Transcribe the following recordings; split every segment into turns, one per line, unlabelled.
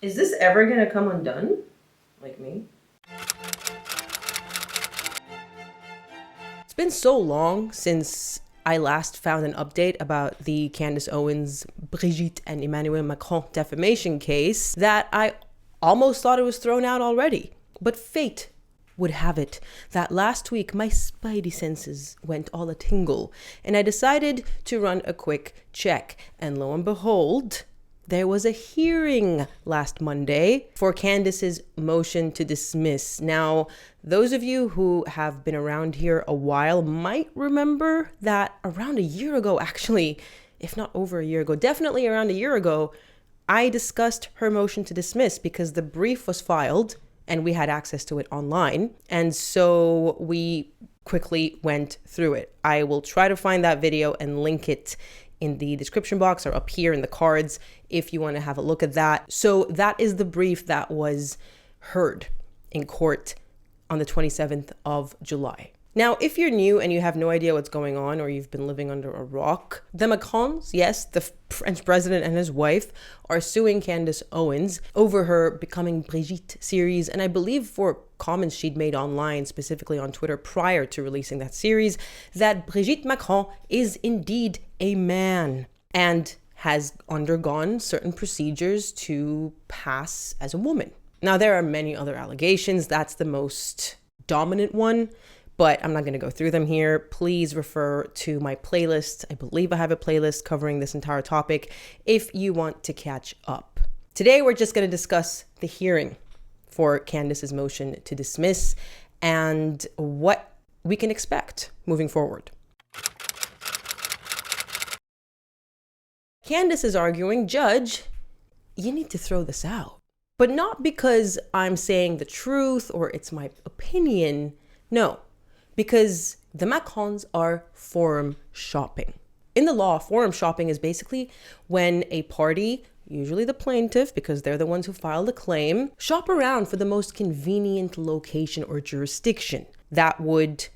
Is this ever gonna come undone? Like me? It's been so long since I last found an update about the Candace Owens, Brigitte and Emmanuel Macron defamation case that I almost thought it was thrown out already. But fate would have it that last week my spidey senses went all a tingle and I decided to run a quick check. And lo and behold, there was a hearing last Monday for Candace's motion to dismiss. Now, those of you who have been around here a while might remember that around a year ago, actually, if not over a year ago, definitely around a year ago, I discussed her motion to dismiss because the brief was filed and we had access to it online. And so we quickly went through it. I will try to find that video and link it in the description box or up here in the cards if you want to have a look at that. So that is the brief that was heard in court on the 27th of July. Now, if you're new and you have no idea what's going on or you've been living under a rock, the Macrons, yes, the French president and his wife, are suing Candace Owens over her Becoming Brigitte series. And I believe for comments she'd made online, specifically on Twitter prior to releasing that series, that Brigitte Macron is indeed a man and has undergone certain procedures to pass as a woman. Now, there are many other allegations. That's the most dominant one, but I'm not going to go through them here. Please refer to my playlist. I believe I have a playlist covering this entire topic if you want to catch up. Today, we're just going to discuss the hearing for Candace's motion to dismiss and what we can expect moving forward. Candace is arguing, Judge, you need to throw this out. But not because I'm saying the truth or it's my opinion. No, because the Macrons are forum shopping. In the law, forum shopping is basically when a party, usually the plaintiff, because they're the ones who filed the claim, shop around for the most convenient location or jurisdiction that would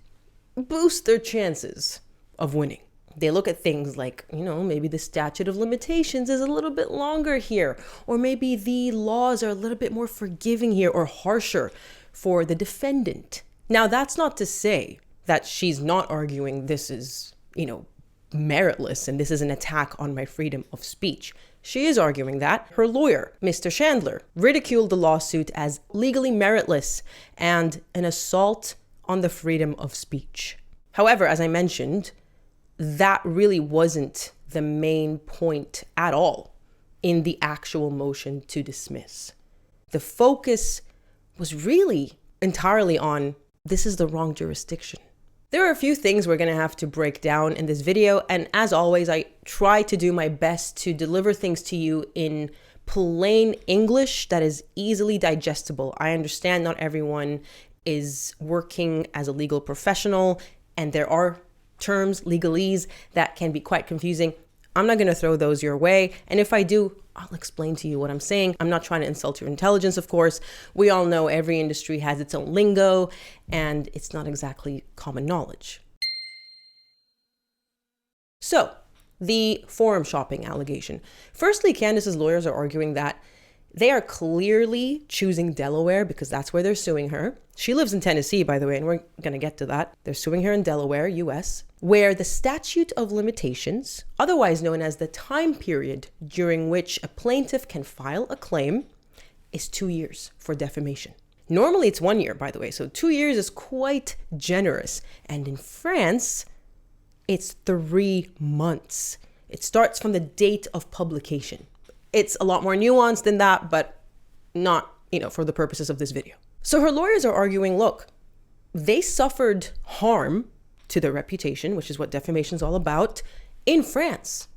boost their chances of winning. They look at things like, maybe the statute of limitations is a little bit longer here, or maybe the laws are a little bit more forgiving here or harsher for the defendant. Now, that's not to say that she's not arguing this is, meritless and this is an attack on my freedom of speech. She is arguing that. Her lawyer, Mr. Chandler, ridiculed the lawsuit as legally meritless and an assault on the freedom of speech. However, as I mentioned, that really wasn't the main point at all in the actual motion to dismiss. The focus was really entirely on this is the wrong jurisdiction. There are a few things we're going to have to break down in this video, and as always, I try to do my best to deliver things to you in plain English that is easily digestible. I understand not everyone is working as a legal professional, and there are terms, legalese, that can be quite confusing. I'm not going to throw those your way. And if I do, I'll explain to you what I'm saying. I'm not trying to insult your intelligence, of course. We all know every industry has its own lingo, and it's not exactly common knowledge. So, the forum shopping allegation. Firstly, Candace's lawyers are arguing that they are clearly choosing Delaware because that's where they're suing her. She lives in Tennessee, by the way, and we're going to get to that. They're suing her in Delaware, US, where the statute of limitations, otherwise known as the time period during which a plaintiff can file a claim, is 2 years for defamation. Normally it's 1 year, by the way, so 2 years is quite generous. And in France, it's 3 months. It starts from the date of publication. It's a lot more nuanced than that, but not, for the purposes of this video. So her lawyers are arguing, look, they suffered harm to their reputation, which is what defamation is all about, in France,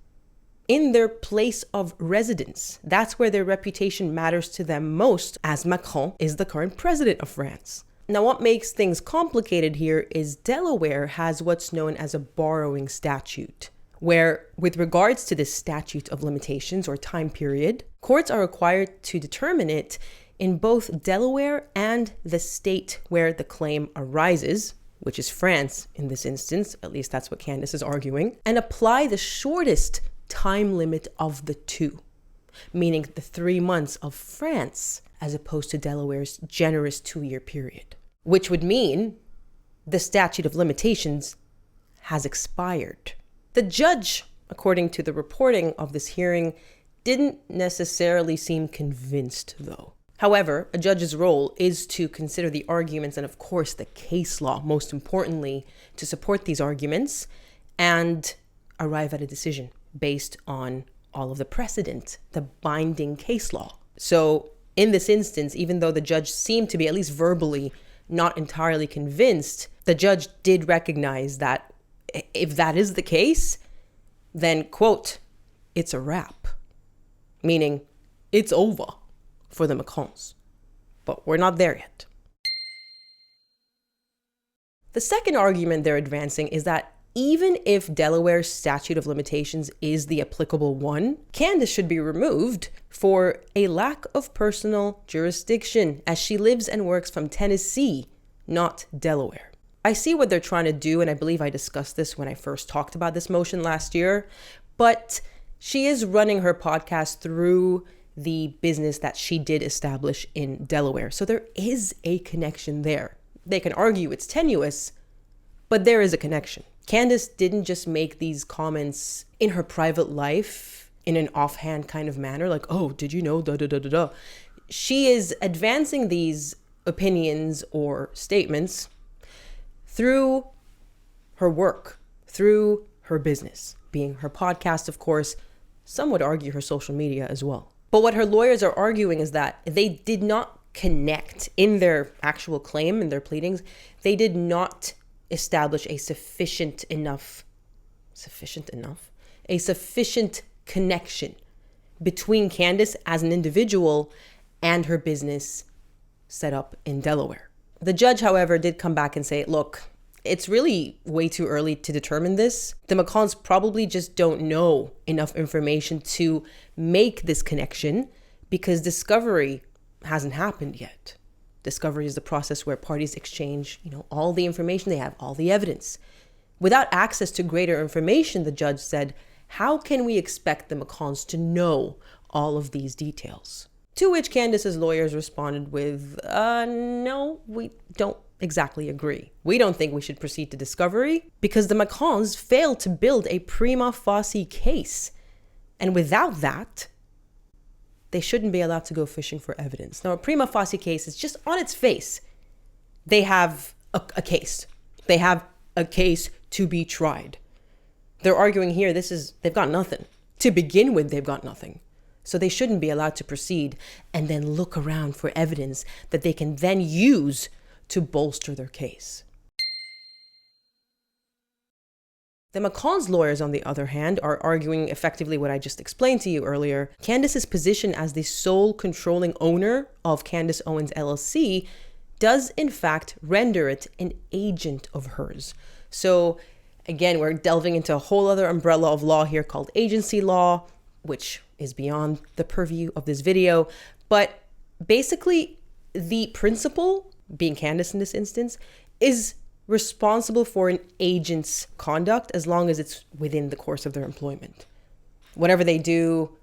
in their place of residence. That's where their reputation matters to them most, as Macron is the current president of France. Now, what makes things complicated here is Delaware has what's known as a borrowing statute, where with regards to the statute of limitations or time period, courts are required to determine it in both Delaware and the state where the claim arises, which is France in this instance, at least that's what Candace is arguing, and apply the shortest time limit of the two. meaning the 3 months of France, as opposed to Delaware's generous 2-year period, which would mean the statute of limitations has expired. The judge, according to the reporting of this hearing, didn't necessarily seem convinced, though. However, a judge's role is to consider the arguments and, of course, the case law, most importantly, to support these arguments and arrive at a decision based on all of the precedent, the binding case law. So in this instance, even though the judge seemed to be, at least verbally, not entirely convinced, the judge did recognize that if that is the case, then, quote, it's a wrap, meaning it's over for the Macrons. But we're not there yet. The second argument they're advancing is that even if Delaware's statute of limitations is the applicable one, Candace should be removed for a lack of personal jurisdiction, as she lives and works from Tennessee, not Delaware. I see what they're trying to do, and I believe I discussed this when I first talked about this motion last year, but she is running her podcast through the business that she did establish in Delaware. So there is a connection there. They can argue it's tenuous, but there is a connection. Candace didn't just make these comments in her private life in an offhand kind of manner, like, oh, did you know, da da da da da. She is advancing these opinions or statements through her work, through her business, being her podcast, of course. Some would argue her social media as well. But what her lawyers are arguing is that they did not connect in their actual claim, in their pleadings. They did not establish a sufficient connection between Candace as an individual and her business set up in Delaware. The judge, however, did come back and say, look, it's really way too early to determine this. The Macrons probably just don't know enough information to make this connection because discovery hasn't happened yet. Discovery is the process where parties exchange, all the information they have, all the evidence. Without access to greater information, the judge said, how can we expect the Macrons to know all of these details? To which Candace's lawyers responded with, no, we don't exactly agree. We don't think we should proceed to discovery because the Macrons failed to build a prima facie case. And without that, they shouldn't be allowed to go fishing for evidence. Now, a prima facie case is just on its face. They have a case. They have a case to be tried. They're arguing here, they've got nothing. To begin with, they've got nothing. So they shouldn't be allowed to proceed and then look around for evidence that they can then use to bolster their case. The Macron's lawyers, on the other hand, are arguing effectively what I just explained to you earlier. Candace's position as the sole controlling owner of Candace Owens LLC does in fact render it an agent of hers. So again, we're delving into a whole other umbrella of law here called agency law, which is beyond the purview of this video. But basically, the principal, being Candace in this instance, is responsible for an agent's conduct as long as it's within the course of their employment. Whatever they do,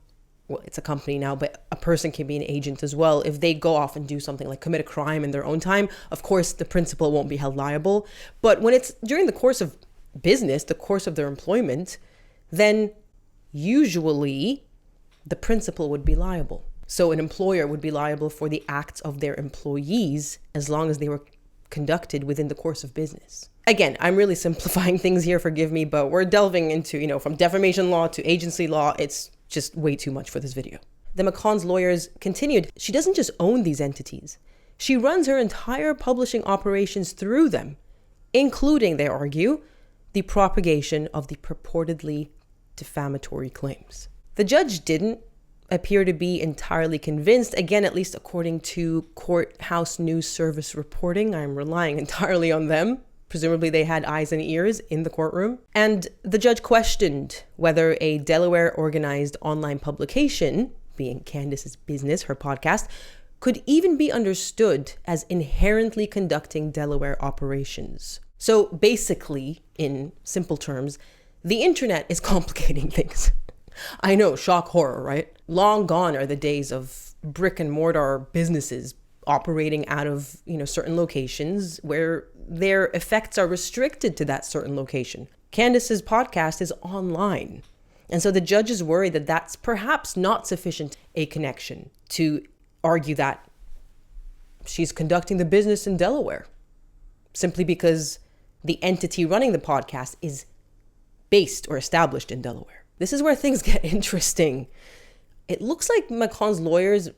well, it's a company now, but a person can be an agent as well. If they go off and do something like commit a crime in their own time, of course, the principal won't be held liable. But when it's during the course of business, the course of their employment, then usually the principal would be liable. So an employer would be liable for the acts of their employees as long as they were conducted within the course of business. Again, I'm really simplifying things here, forgive me, but we're delving into, from defamation law to agency law. It's just way too much for this video. The Macron's lawyers continued, she doesn't just own these entities. She runs her entire publishing operations through them, including, they argue, the propagation of the purportedly defamatory claims. The judge didn't appear to be entirely convinced, again, at least according to Courthouse News Service reporting. I'm relying entirely on them. Presumably they had eyes and ears in the courtroom. And the judge questioned whether a Delaware organized online publication, being Candace's business, her podcast, could even be understood as inherently conducting Delaware operations. So basically, in simple terms, the internet is complicating things. I know, shock horror, right? Long gone are the days of brick and mortar businesses operating out of, certain locations where their effects are restricted to that certain location. Candace's podcast is online. And so the judge is worried that that's perhaps not sufficient a connection to argue that she's conducting the business in Delaware simply because the entity running the podcast is based or established in Delaware. This is where things get interesting. It looks like Macron's lawyers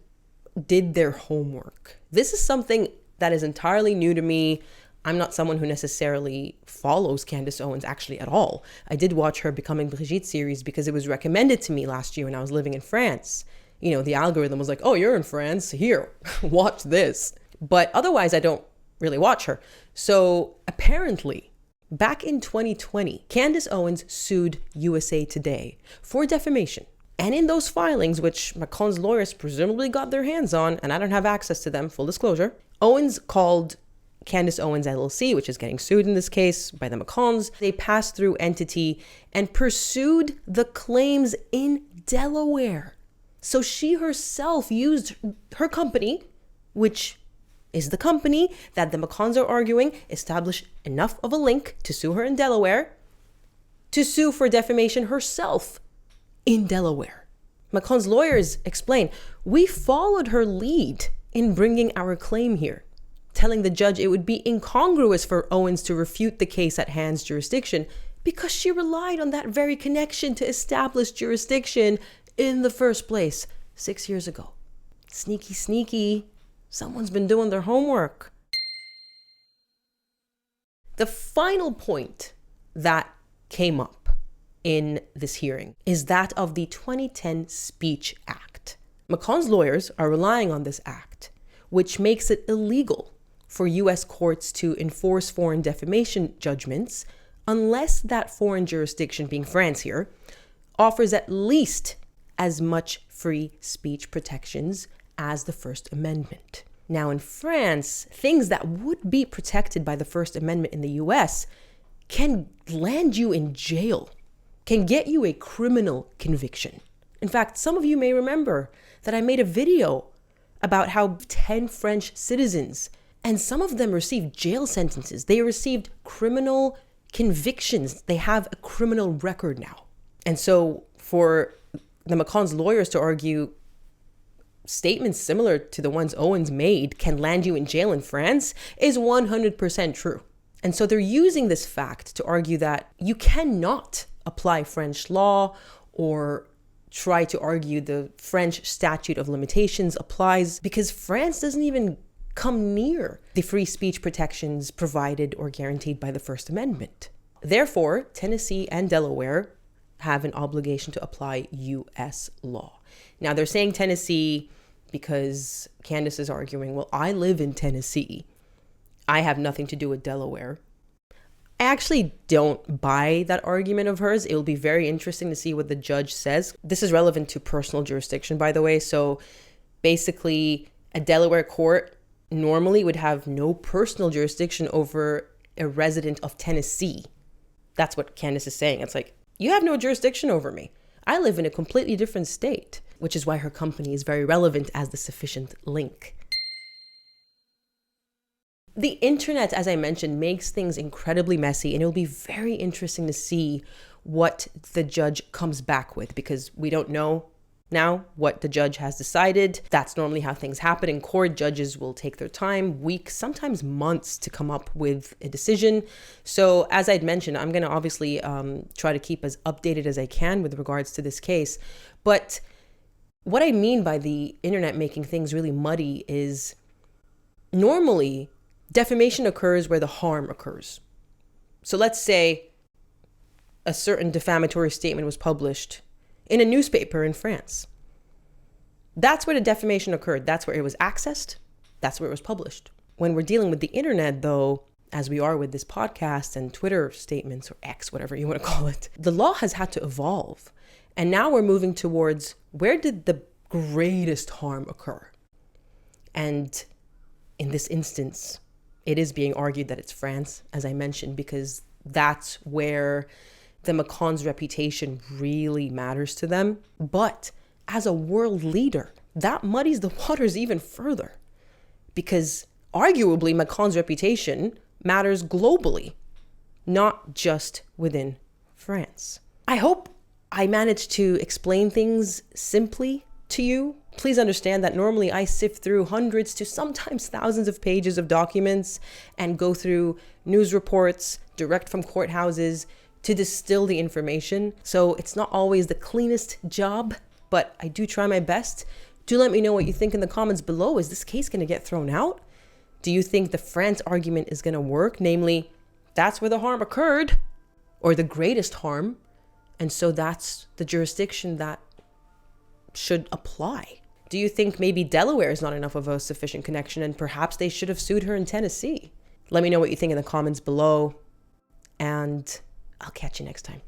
did their homework. This is something that is entirely new to me. I'm not someone who necessarily follows Candace Owens actually at all. I did watch her Becoming Brigitte series because it was recommended to me last year when I was living in France. The algorithm was like, oh, you're in France? Here, watch this. But otherwise, I don't really watch her. So apparently, back in 2020, Candace Owens sued USA Today for defamation. And in those filings, which Macron's lawyers presumably got their hands on, and I don't have access to them, full disclosure, Owens called Candace Owens LLC, which is getting sued in this case by the Macrons, a pass-through entity, and pursued the claims in Delaware. So she herself used her company, which is the company that the Macrons are arguing established enough of a link to sue her in Delaware, to sue for defamation herself in Delaware. Macron's lawyers explain, we followed her lead in bringing our claim here, telling the judge it would be incongruous for Owens to refute the case at hand's jurisdiction because she relied on that very connection to establish jurisdiction in the first place 6 years ago. Sneaky, sneaky. Someone's been doing their homework. The final point that came up in this hearing is that of the 2010 Speech Act. Macron's lawyers are relying on this act, which makes it illegal for U.S. courts to enforce foreign defamation judgments unless that foreign jurisdiction, being France here, offers at least as much free speech protections as the First Amendment. Now in France, things that would be protected by the First Amendment in the U.S. can land you in jail, can get you a criminal conviction. In fact, some of you may remember that I made a video about how 10 French citizens, and some of them received jail sentences. They received criminal convictions. They have a criminal record now. And so for the Macron's lawyers to argue statements similar to the ones Owens made can land you in jail in France is 100% true. And so they're using this fact to argue that you cannot apply French law or try to argue the French statute of limitations applies because France doesn't even come near the free speech protections provided or guaranteed by the First Amendment. Therefore, Tennessee and Delaware have an obligation to apply U.S. law. Now, they're saying Tennessee because Candace is arguing, well, I live in Tennessee. I have nothing to do with Delaware. I actually don't buy that argument of hers. It will be very interesting to see what the judge says. This is relevant to personal jurisdiction, by the way. So basically, a Delaware court normally would have no personal jurisdiction over a resident of Tennessee. That's what Candace is saying. It's like, you have no jurisdiction over me. I live in a completely different state, which is why her company is very relevant as the sufficient link. The internet, as I mentioned, makes things incredibly messy, and it'll be very interesting to see what the judge comes back with because we don't know now what the judge has decided. That's normally how things happen in court. Judges will take their time, weeks, sometimes months to come up with a decision. So as I'd mentioned, I'm going to obviously try to keep as updated as I can with regards to this case. But what I mean by the internet making things really muddy is normally defamation occurs where the harm occurs. So let's say a certain defamatory statement was published in a newspaper in France. That's where the defamation occurred. That's where it was accessed. That's where it was published. When we're dealing with the internet, though, as we are with this podcast and Twitter statements or X, whatever you want to call it, the law has had to evolve. And now we're moving towards where did the greatest harm occur? And in this instance, it is being argued that it's France, as I mentioned, because that's where that Macron's reputation really matters to them. But as a world leader, that muddies the waters even further, because arguably Macron's reputation matters globally, not just within France. I hope I managed to explain things simply to you. Please understand that normally I sift through hundreds to sometimes thousands of pages of documents and go through news reports direct from courthouses to distill the information. So it's not always the cleanest job, but I do try my best. Do let me know what you think in the comments below. Is this case going to get thrown out? Do you think the France argument is going to work? Namely, that's where the harm occurred, or the greatest harm, and so that's the jurisdiction that should apply. Do you think maybe Delaware is not enough of a sufficient connection and perhaps they should have sued her in Tennessee? Let me know what you think in the comments below, and I'll catch you next time.